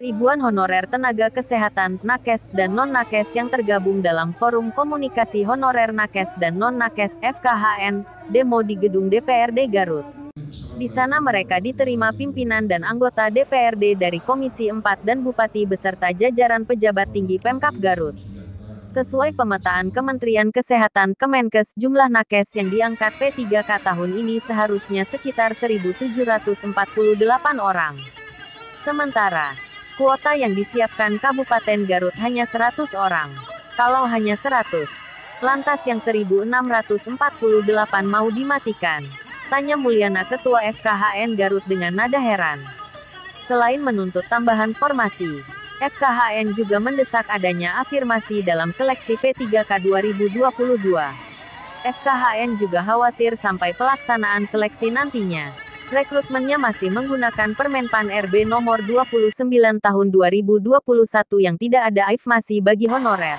Ribuan honorer tenaga kesehatan, nakes, dan non-nakes yang tergabung dalam Forum Komunikasi Honorer Nakes dan Non-Nakes (FKHN) demo di gedung DPRD Garut. Di sana mereka diterima pimpinan dan anggota DPRD dari Komisi 4 dan Bupati beserta jajaran pejabat tinggi Pemkab Garut. Sesuai pemetaan Kementerian Kesehatan Kemenkes, jumlah nakes yang diangkat P3K tahun ini seharusnya sekitar 1.748 orang. Sementara kuota yang disiapkan Kabupaten Garut hanya 100 orang. Kalau hanya 100, lantas yang 1.648 mau dimatikan? Tanya Mulyana Ketua FKHN Garut dengan nada heran. Selain menuntut tambahan formasi, FKHN juga mendesak adanya afirmasi dalam seleksi P3K 2022. FKHN juga khawatir sampai pelaksanaan seleksi nantinya rekrutmennya masih menggunakan Permenpan RB nomor 29 tahun 2021 yang tidak ada afirmasi bagi honorer.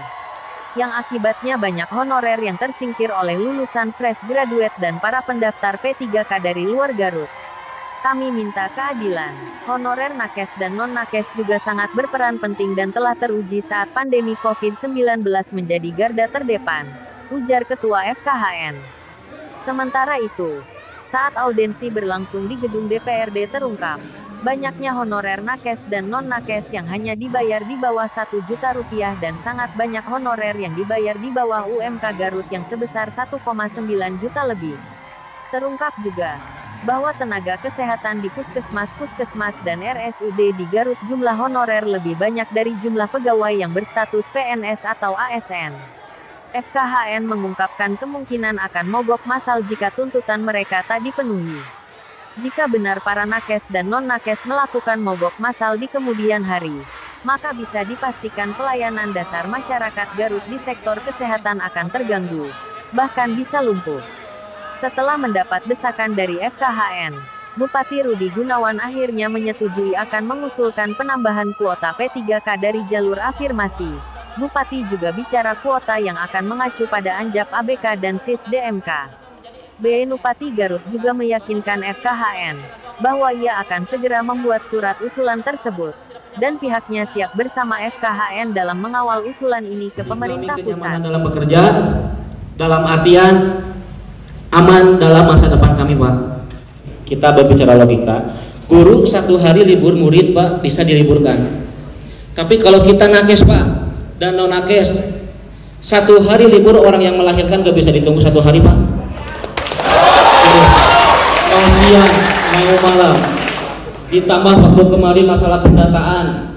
Yang akibatnya banyak honorer yang tersingkir oleh lulusan fresh graduate dan para pendaftar P3K dari luar Garut. Kami minta keadilan. Honorer nakes dan non-nakes juga sangat berperan penting dan telah teruji saat pandemi COVID-19 menjadi garda terdepan, ujar Ketua FKHN. Sementara itu, saat audensi berlangsung di gedung DPRD terungkap, banyaknya honorer nakes dan non-nakes yang hanya dibayar di bawah 1 juta rupiah dan sangat banyak honorer yang dibayar di bawah UMK Garut yang sebesar 1,9 juta lebih. Terungkap juga bahwa tenaga kesehatan di puskesmas dan RSUD di Garut jumlah honorer lebih banyak dari jumlah pegawai yang berstatus PNS atau ASN. FKHN mengungkapkan kemungkinan akan mogok massal jika tuntutan mereka tak dipenuhi. Jika benar para nakes dan non-nakes melakukan mogok massal di kemudian hari, maka bisa dipastikan pelayanan dasar masyarakat Garut di sektor kesehatan akan terganggu, bahkan bisa lumpuh. Setelah mendapat desakan dari FKHN, Bupati Rudi Gunawan akhirnya menyetujui akan mengusulkan penambahan kuota P3K dari jalur afirmasi. Bupati juga bicara kuota yang akan mengacu pada Anjap ABK dan SIS DMK. Bupati Garut juga meyakinkan FKHN bahwa ia akan segera membuat surat usulan tersebut, dan pihaknya siap bersama FKHN dalam mengawal usulan ini ke pemerintah pusat. Dalam bekerja, dalam artian aman dalam masa depan kami, Pak. Kita berbicara logika. Guru 1 hari libur, murid, Pak, bisa diliburkan. Tapi kalau kita nakes, Pak, dan non-nakes, 1 hari libur orang yang melahirkan gak bisa ditunggu 1 hari, Pak. Mau siang, mau malam. Ditambah waktu kemarin masalah pendataan,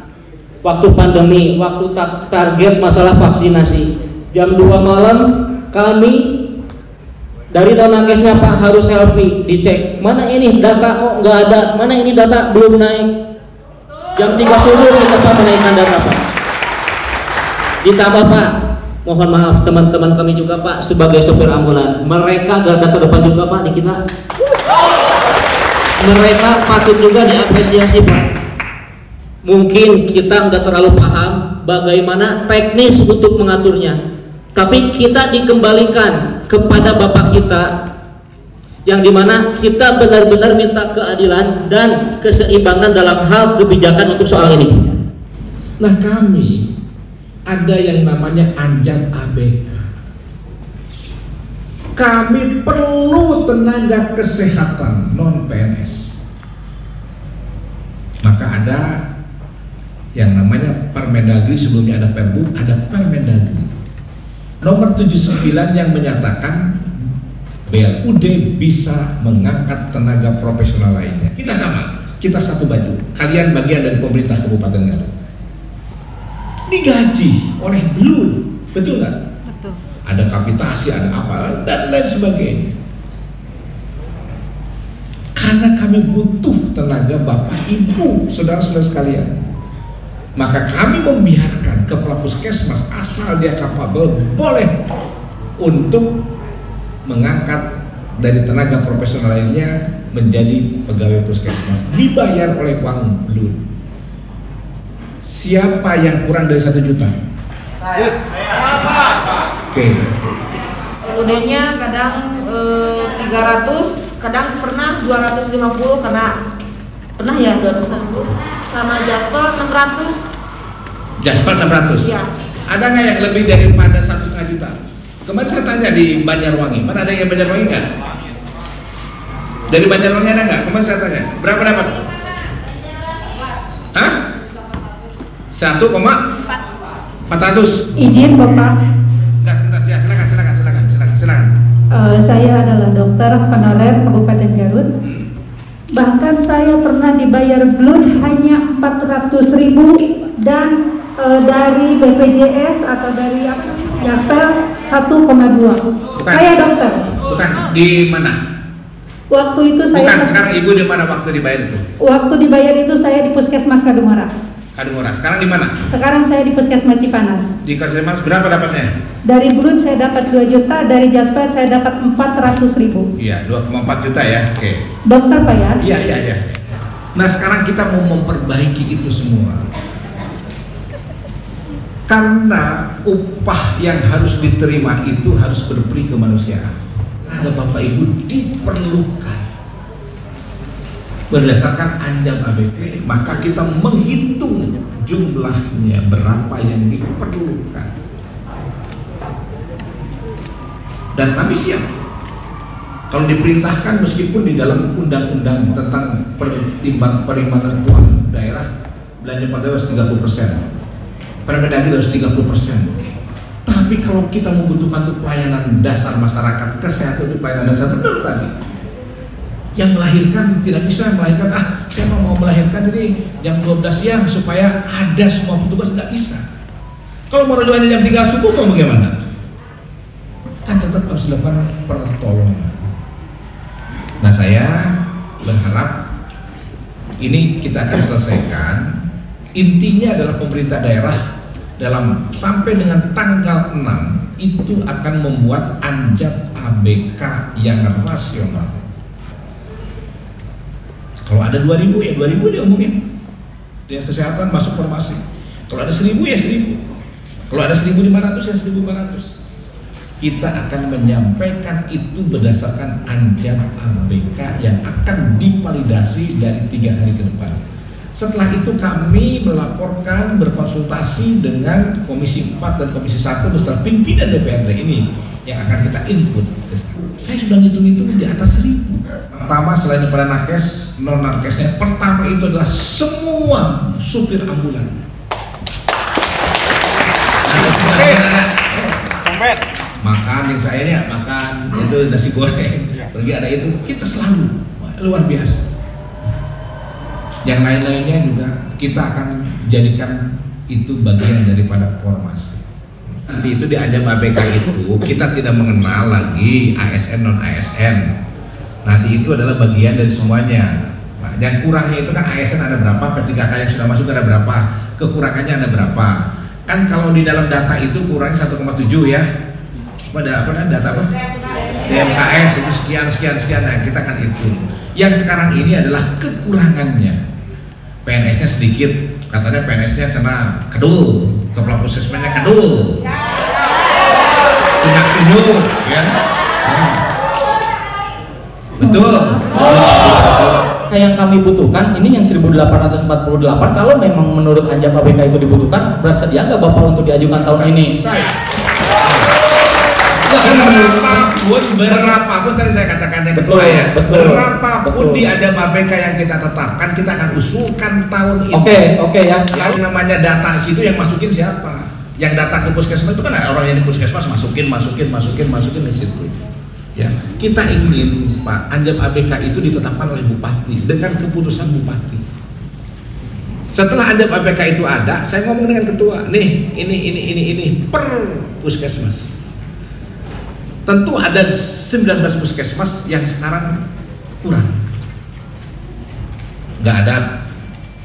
waktu pandemi, waktu target masalah vaksinasi. Jam 2 malam kami dari non-nakesnya, Pak, harus selfie, dicek. Mana ini data kok nggak ada, mana ini data belum naik. Jam 3 subuh kita, Pak, menaikkan data, Pak. Ditambah, Pak, mohon maaf teman-teman kami juga, Pak, sebagai sopir ambulan, mereka garda terdepan juga, Pak, di kita. Mereka patut juga diapresiasi, Pak. Mungkin kita nggak terlalu paham bagaimana teknis untuk mengaturnya, tapi kita dikembalikan kepada Bapak kita, yang dimana kita benar-benar minta keadilan dan keseimbangan dalam hal kebijakan untuk soal ini. Nah, kami ada yang namanya Anjap ABK. Kami perlu tenaga kesehatan non-PNS. Maka ada yang namanya Permendagri, sebelumnya ada Perbuk, ada Permendagri nomor 79 yang menyatakan BLUD bisa mengangkat tenaga profesional lainnya. Kita sama, kita satu baju. Kalian bagian dari pemerintah Kabupaten Garut. Digaji oleh BLUD, betul nggak? Betul. Ada kapitasi, ada apa, dan lain sebagainya. Karena kami butuh tenaga Bapak Ibu, saudara-saudara sekalian, maka kami membiarkan kepala puskesmas asal dia kapabel boleh untuk mengangkat dari tenaga profesional lainnya menjadi pegawai puskesmas, dibayar oleh uang BLUD. Siapa yang kurang dari 1 juta? Saya. Oke. Udahnya kadang 300, kadang pernah 250 kena. pernah ya 260, sama Jaspal 600. Jaspal 600. Iya. Ada nggak yang lebih daripada 1,5 juta? Kemarin saya tanya di Banjarwangi, mana ada yang Banjarwangi nggak? Dari Banjarwangi ada nggak? Kemarin saya tanya, berapa dapat? Hah? 1,400. Izin Bapak, Sebentar, ya, silakan. saya adalah dokter honorer Kabupaten Garut. Bahkan saya pernah dibayar blood hanya 400.000 dan dari BPJS atau dari Jaspal 1,2. Saya dokter. Bukan, di mana? Waktu itu saya Bukan, sekarang ibu di mana waktu dibayar itu? Waktu dibayar itu saya di Puskesmas Kadungora. Kadungora. Sekarang di mana? Sekarang saya di Puskesmas Cipanas. Di Puskesmas berapa dapatnya? Dari blood saya dapat 2 juta, dari Jaspal saya dapat 400.000. Iya, 2,4 juta ya. Oke. Dokter Pak ya? Iya. Nah, sekarang kita mau memperbaiki itu semua. Karena upah yang harus diterima itu harus berperi kemanusiaan. Nah, Bapak Ibu diperlukan. Berdasarkan anjam ABK, maka kita menghitung jumlahnya berapa yang diperlukan. Dan kami siap. Kalau diperintahkan, meskipun di dalam undang-undang tentang perimbangan keuangan daerah, belanja pegawai harus 30%. Permendagri harus 30%. Tapi kalau kita membutuhkan untuk pelayanan dasar masyarakat, kesehatan untuk pelayanan dasar, benar tadi. Yang melahirkan tidak bisa melahirkan, saya mau melahirkan ini jam 12 siang supaya ada semua petugas, nggak bisa. Kalau mau rujukannya jam 3 subuh mau bagaimana? Kan tetap harus dilakukan pertolongan. Nah, saya berharap ini kita akan selesaikan. Intinya adalah pemerintah daerah dalam sampai dengan tanggal 6 itu akan membuat anjam ABK yang rasional. Kalau ada 2.000 ya 2.000 diomongin. Dinas kesehatan masuk formasi. Kalau ada 1.000 ya 1.000. Kalau ada 1.500 ya 1.500. Kita akan menyampaikan itu berdasarkan anjam ABK yang akan divalidasi dari 3 hari ke depan. Setelah itu kami melaporkan, berkonsultasi dengan Komisi 4 dan Komisi 1 beserta pimpinan DPRD ini yang akan kita input. Saya sudah ngitung-ngitung di atas 1.000. Pertama, selain daripada nakes, non nakesnya, pertama itu adalah semua supir ambulan. Makan yang saya ya, makan itu nasi goreng, pergi ada itu, kita selalu luar biasa. Yang lain-lainnya juga kita akan jadikan itu bagian daripada formasi. Nanti itu di anjam ABK itu kita tidak mengenal lagi ASN non ASN. Nanti itu adalah bagian dari semuanya. Nah, yang kurangnya itu kan ASN ada berapa, P3K yang sudah masuk ada berapa, kekurangannya ada berapa. Kan kalau di dalam data itu kurangnya 1,7 ya. Pada data apa? DMKS itu sekian. Nah, kita akan hitung. Yang sekarang ini adalah kekurangannya. PNS-nya sedikit, katanya PNS-nya cina kedul, kepala puskesmasnya kedul, tidak tunjuk, ya. Betul. Yang kami butuhkan ini yang 1848. Kalau memang menurut anjam ABK itu dibutuhkan, bersedia nggak Bapak untuk diajukan tahun ini? Berapapun tadi saya katakan yang kedua ya, berapapun di anjam ABK yang kita tetapkan, kita akan usulkan tahun ini. Oke ya. Yang namanya data situ yang masukin siapa? Yang data ke puskesmas itu kan orang yang di puskesmas masukin di situ. Ya, kita ingin Pak, anjam ABK itu ditetapkan oleh Bupati dengan keputusan Bupati. Setelah anjam ABK itu ada, saya ngomong dengan ketua, nih ini per puskesmas. Tentu ada 19 puskesmas yang sekarang kurang. Nggak ada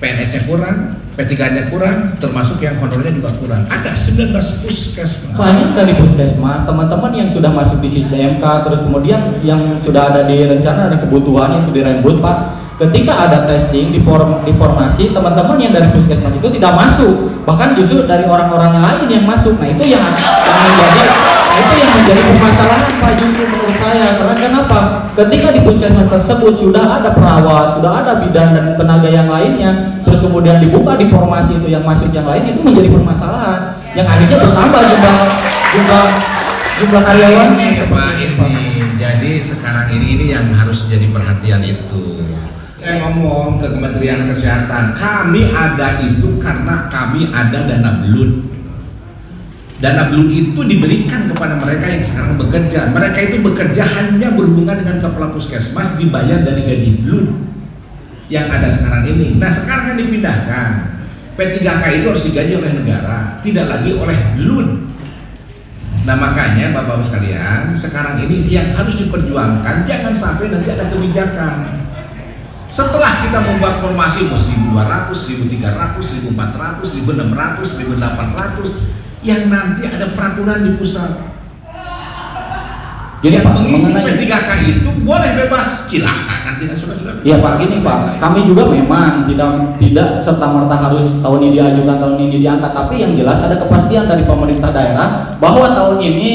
PNS-nya kurang, P3-nya kurang, termasuk yang honornya juga kurang. Ada 19 puskesmas. Banyak dari puskesmas, teman-teman yang sudah masuk di SISDMK, terus kemudian yang sudah ada di rencana dan kebutuhan itu di Rembut Pak. Ketika ada testing di formasi, teman-teman yang dari puskesmas itu tidak masuk, bahkan justru dari orang-orang lain yang masuk. Nah itu yang menjadi itu yang menjadi permasalahan Pak, justru menurut saya. Karena kenapa? Ketika di puskesmas tersebut sudah ada perawat, sudah ada bidan dan tenaga yang lainnya, terus kemudian dibuka di formasi itu yang masuk yang lain, itu menjadi permasalahan yang akhirnya bertambah jumlah karyawannya. Pak, ini jadi sekarang ini yang harus jadi perhatian itu. Saya ngomong ke Kementerian Kesehatan, kami ada itu karena kami ada dana BLUD. Dana BLUD itu diberikan kepada mereka yang sekarang bekerja. Mereka itu bekerja hanya berhubungan dengan kepala puskesmas, dibayar dari gaji BLUD yang ada sekarang ini. Nah sekarang kan dipindahkan, P3K itu harus digaji oleh negara, tidak lagi oleh BLUD. Nah makanya Bapak-Bapak sekalian, sekarang ini yang harus diperjuangkan, jangan sampai nanti ada kebijakan. Setelah kita membuat formasi 1.200, 1.300, 1.400, 1.600, 1.800, yang nanti ada peraturan di pusat. Jadi yang Pak, mengisi P3K itu boleh bebas, cilaka kan tidak sudah. Iya Pak, gini Pak, kami juga memang tidak serta-merta harus tahun ini diajukan, tahun ini diangkat, tapi yang jelas ada kepastian dari pemerintah daerah bahwa tahun ini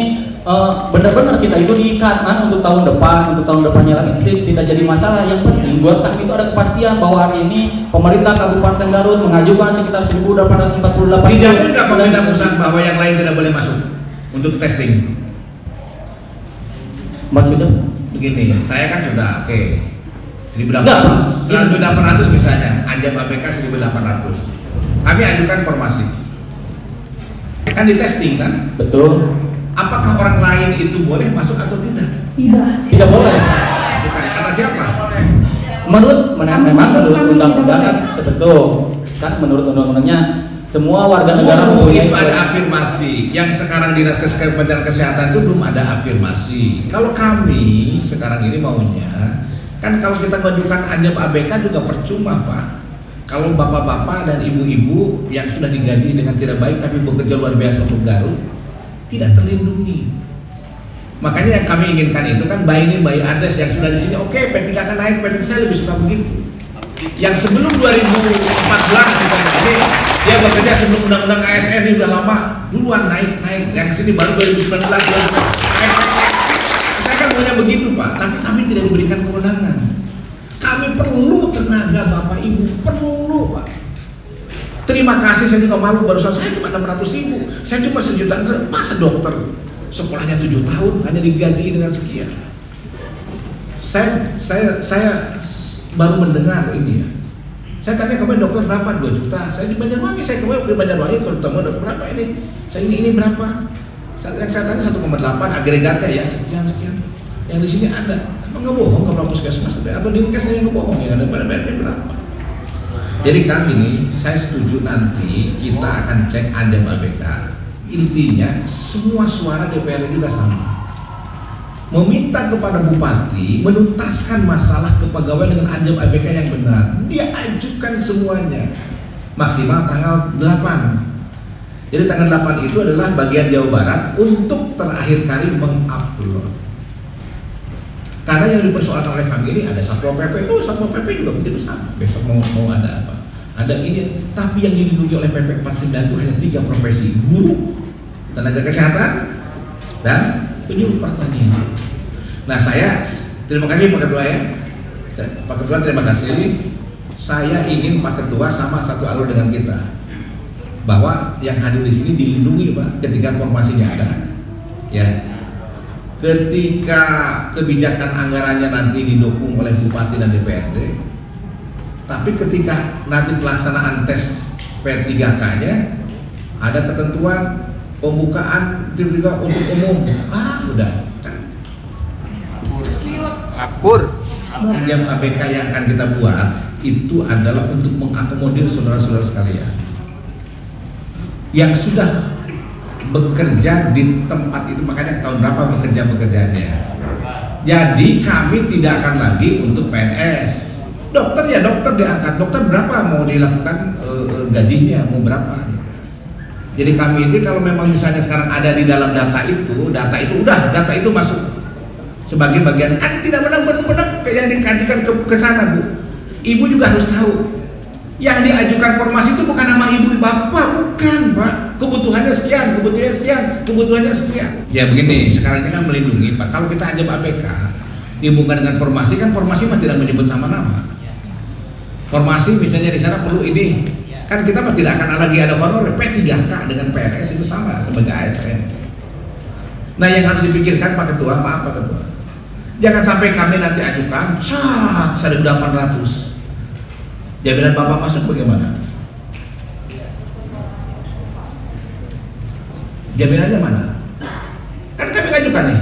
benar-benar kita itu diikat kan untuk tahun depan, untuk tahun depannya lagi tidak jadi masalah. Yang penting buat kami itu ada kepastian bahwa hari ini pemerintah Kabupaten Garut mengajukan sekitar 1.848. Dijamin nggak pemerintah pusat bahwa yang lain tidak boleh masuk untuk testing? Maksudnya? Begini, saya kan sudah oke. 1.800 misalnya, Anjam APK 1.800. Kami ajukan formasi. Kan di testing kan? Betul. Apakah orang lain itu boleh masuk atau tidak? Tidak boleh. Bukan, kata siapa? Memang menurut undang-undang kan betul. Kan menurut undang-undangnya semua warga negara mempunyai. Itu ada afirmasi. Yang sekarang Dinas Kementerian Kesehatan itu belum ada afirmasi. Kalau kami sekarang ini maunya, kan kalau kita mengajukan Anjam ABK juga percuma Pak. Kalau bapak-bapak dan ibu-ibu yang sudah digaji dengan tidak baik tapi bekerja luar biasa untuk Garut, tidak terlindungi. Makanya yang kami inginkan itu kan bayi ini bayi Ades yang sudah di sini, oke, P3 akan naik, P3 saya lebih suka begitu. Yang sebelum 2014 misalnya ini dia bekerja sebelum undang-undang ASN ini udah lama, duluan naik, yang sini baru 2019 naik. Saya kan maunya begitu Pak, tapi kami tidak diberikan kewenangan. Kami perlu tenaga Bapak Ibu, perlu Pak. Terima kasih, saya juga malu barusan saya cuma 600.000, saya cuma 1 juta. Masa dokter sekolahnya 7 tahun hanya digaji dengan sekian? Saya baru mendengar ini ya. Saya tanya kemarin dokter berapa? 2 juta. Saya di Banjarwangi, saya kemarin di Banjarwangi terutama berapa ini? Saya ini berapa? Yang saya tanya 1,8 agregatnya ya sekian. Yang di sini ada. Apa nggak bohong kalau puskesmas atau dinkesnya yang ngebohong yang ada pada BRT berapa? Jadi kami ini, saya setuju nanti kita akan cek Anjam ABK. Intinya semua suara DPR juga sama. Meminta kepada Bupati menuntaskan masalah kepegawaian dengan Anjam ABK yang benar. Dia ajukan semuanya. Maksimal tanggal 8. Jadi tanggal 8 itu adalah bagian Jawa Barat untuk terakhir kali mengupload. Karena yang dipersoalkan oleh kami ini ada Satpol PP, Satpol PP juga begitu sama. Besok mau ada apa? Ada ini, tapi yang dilindungi oleh PP 49 itu hanya 3 profesi: guru, tenaga kesehatan, dan penyuluh pertanian. Nah saya terima kasih Pak Ketua ya. Pak Ketua terima kasih. Saya ingin Pak Ketua sama satu alur dengan kita, bahwa yang hadir di sini dilindungi Pak ketika formasinya ada, ya. Ketika kebijakan anggarannya nanti didukung oleh Bupati dan DPRD, tapi ketika nanti pelaksanaan tes P3K-nya ada ketentuan pembukaan juga untuk umum, udah kan. Lapor. Yang ABK yang akan kita buat itu adalah untuk mengakomodir saudara-saudara sekalian yang sudah bekerja di tempat itu, makanya tahun berapa bekerjanya. Jadi kami tidak akan lagi untuk PNS. Dokter ya dokter diangkat, dokter berapa mau dilakukan gajinya, mau berapa. Jadi kami ini kalau memang misalnya sekarang ada di dalam data itu masuk sebagai bagian, kan tidak benar-benar yang dikajikan ke sana Bu. Ibu juga harus tahu yang diajukan formasi itu bukan nama ibu bapak, bukan Pak. Kebutuhannya sekian, kebutuhannya sekian. Ya begini, sekarang ini kan melindungi Pak. Kalau kita ajak ABK dihubungkan dengan formasi, kan formasi mah tidak menyebut nama-nama. Formasi misalnya di sana perlu ini, kan kita mah tidak akan lagi ada honorer. P3K dengan PNS itu sama sebagai ASN. Nah yang harus dipikirkan Pak Ketua, maaf Pak Ketua, jangan sampai kami nanti ajukan 1.800. Jaminan Bapak masuk bagaimana? Jaminannya mana? Kan kami ajukan nih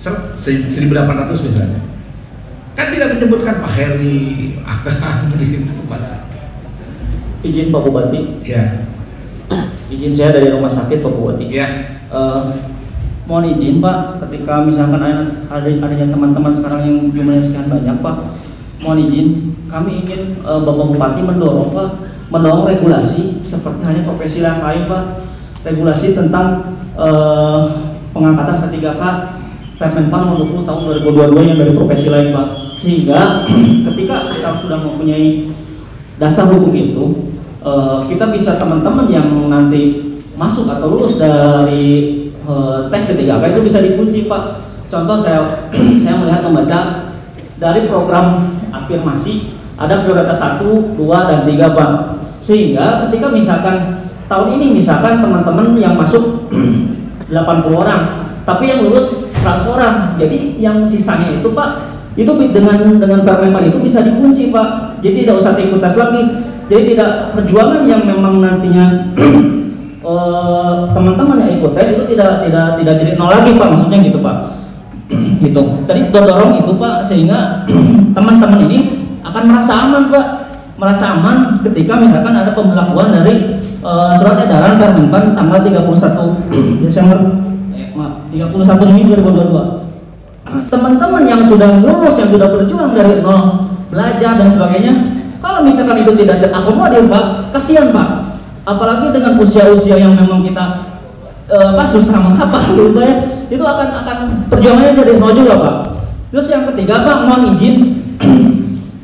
1.800 misalnya. Kan tidak menyebutkan Pak Heri, Akang di situ mana? Izin Pak Bupati. Ya. Izin saya dari rumah sakit Pak Bupati. Ya. Mohon izin Pak, ketika misalkan adanya teman-teman sekarang yang jumlahnya sekian banyak Pak, mohon izin, kami ingin Bapak Bupati mendorong Pak, mendorong regulasi seperti hanya profesi yang lain Pak, regulasi tentang pengangkatan P3K Permenpan nomor 20 tahun 2022 yang dari profesi lain Pak, sehingga ketika kita sudah mempunyai dasar hukum itu, kita bisa teman-teman yang nanti masuk atau lulus dari tes P3K itu bisa dikunci Pak. Contoh saya membaca dari program afirmasi ada prioritas 1, 2, dan 3 Pak, sehingga ketika misalkan tahun ini misalkan teman-teman yang masuk 80 orang tapi yang lulus 100 orang, jadi yang sisanya itu Pak, itu dengan Permenpan itu bisa dikunci Pak, jadi tidak usah ikut tes lagi, jadi tidak perjuangan yang memang nantinya teman-teman yang ikut tes itu tidak jadi nol lagi Pak, maksudnya gitu Pak. Gitu. Tadi dorong itu Pak, sehingga teman-teman ini akan merasa aman Pak, merasa aman ketika misalkan ada pemberlakuan dari surat edaran Permenpan tanggal 31 Desember 31 Mei 2022. Teman-teman yang sudah lulus, yang sudah berjuang dari nol, belajar dan sebagainya, kalau misalkan itu tidak terakomodir Pak, kasihan Pak. Apalagi dengan usia-usia yang memang kita susah menghafal gitu Pak ya, itu akan perjuangannya jadi nol juga Pak. Terus yang ketiga Pak, mohon izin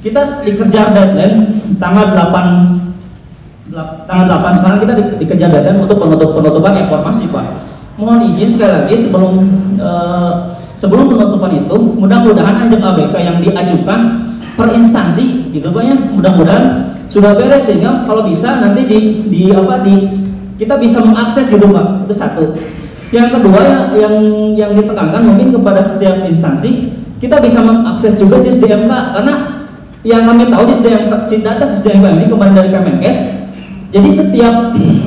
kita dikejar deadline tanggal 8 sekarang kita dikejar deadline untuk penutupan informasi Pak. Mohon izin sekali lagi sebelum penutupan itu, mudah-mudahan ajak ABK yang diajukan per instansi gitu Pak ya, mudah-mudahan sudah beres sehingga kalau bisa nanti kita bisa mengakses gitu Pak. Itu satu. Yang kedua yang ditekankan mungkin kepada setiap instansi kita bisa mengakses juga SISDMK, karena yang kami tahu data SISDMK ini kembali dari Kemenkes. Jadi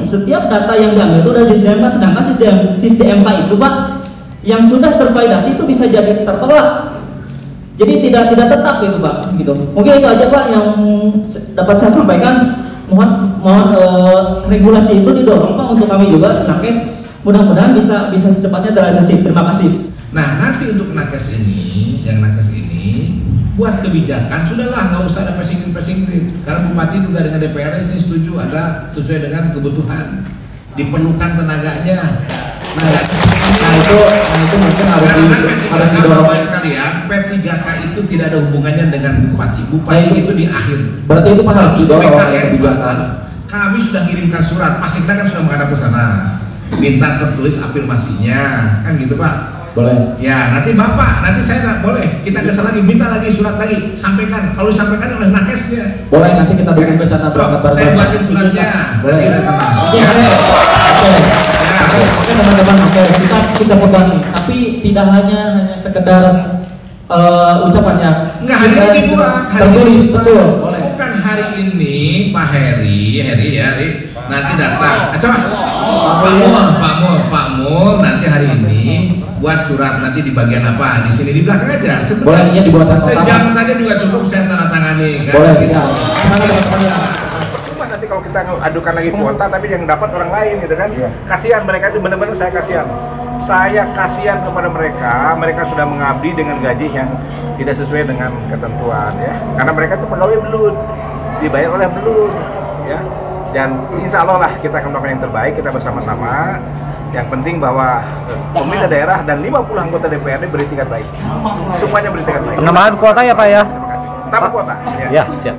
setiap data yang diambil itu dari SISDMK, sedangkan SISDMK itu Pak yang sudah tervalidasi itu bisa jadi tertolak. Jadi tidak tetap gitu Pak, gitu. Mungkin itu aja Pak yang dapat saya sampaikan. Mohon regulasi itu didorong Pak untuk kami juga nakes. Mudah-mudahan bisa secepatnya terrealisasi. Terima kasih. Nah nanti untuk nakes ini, buat kebijakan sudahlah, nggak usah ada passing grade, karena Bupati juga dengan DPR ini setuju ada sesuai dengan kebutuhan, diperlukan tenaganya. Nah itu mungkin harus didorong sekalian. P3K itu tidak ada hubungannya dengan Bupati itu di akhir. Berarti itu Pak harus didorong kebijakan. Kami sudah kirimkan surat, Mas Sikda kan sudah menghadap ke sana, minta tertulis afirmasinya, kan gitu Pak. Boleh. Ya nanti saya nggak boleh, kita kesal lagi, minta lagi surat lagi, sampaikan. Kalau disampaikan oleh nakesnya. Boleh, nanti kita dukung ke sana berangkat bareng. Saya buatin suratnya. Boleh. Oke teman-teman, kita pegang. Tapi tidak hanya sekedar ucapannya. Enggak, hari ini buat tertulis, betul. Boleh. Bukan hari ini Pak Heri nanti datang. Pak Mul nanti hari ini buat surat, nanti di bagian apa, di sini di belakang aja. Boleh dibuat sejam saja juga cukup, saya tanda tangani kan. Boleh gitu. Cuma nanti kalau kita adukan lagi kuota tapi yang dapat orang lain gitu kan, kasihan mereka itu, benar-benar saya kasihan kepada mereka sudah mengabdi dengan gaji yang tidak sesuai dengan ketentuan ya, karena mereka itu pegawai belut, dibayar oleh belut ya, dan insya Allah lah kita akan melakukan yang terbaik, kita bersama-sama. Yang penting bahwa pemerintah daerah dan 50 anggota DPRD beritikat baik. Semuanya beritikat baik. Penambahan kuota ya Pak ya? Terima kasih. Tambah kuota. Ya, siap.